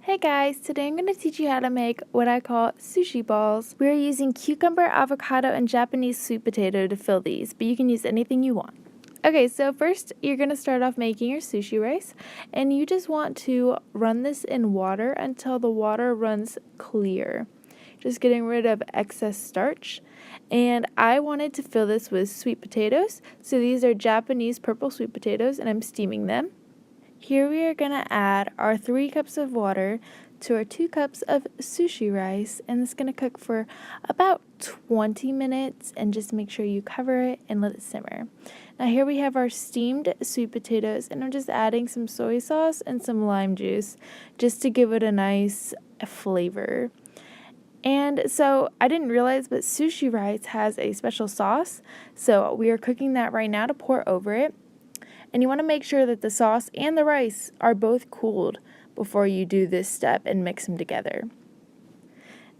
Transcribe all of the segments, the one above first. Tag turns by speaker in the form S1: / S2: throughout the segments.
S1: Hey guys, today I'm going to teach you how to make what I call sushi balls. We are using cucumber, avocado, and Japanese sweet potato to fill these, but you can use anything you want. Okay, so first you're going to start off making your sushi rice, and you just want to run this in water until the water runs clear. Just getting rid of excess starch. And I wanted to fill this with sweet potatoes, so these are Japanese purple sweet potatoes, and I'm steaming them. Here we are going to add our 3 cups of water to our 2 cups of sushi rice, and it's going to cook for about 20 minutes, and just make sure you cover it and let it simmer. Now here we have our steamed sweet potatoes, and I'm just adding some soy sauce and some lime juice just to give it a nice flavor. And so I didn't realize, but sushi rice has a special sauce, so we are cooking that right now to pour over it. And you want to make sure that the sauce and the rice are both cooled before you do this step and mix them together.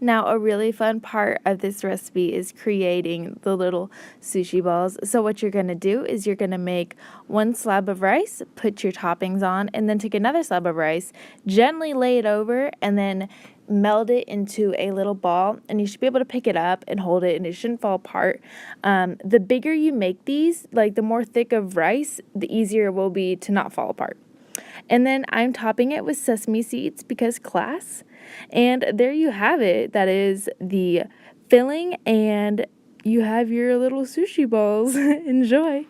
S1: Now, a really fun part of this recipe is creating the little sushi balls. So what you're going to do is you're going to make 1 slab of rice, put your toppings on, and then take another slab of rice, gently lay it over, and then meld it into a little ball, and you should be able to pick it up and hold it, and it shouldn't fall apart. The bigger you make these, like the more thick of rice, the easier it will be to not fall apart. And then I'm topping it with sesame seeds because class. And there you have it. That is the filling, and you have your little sushi balls. Enjoy.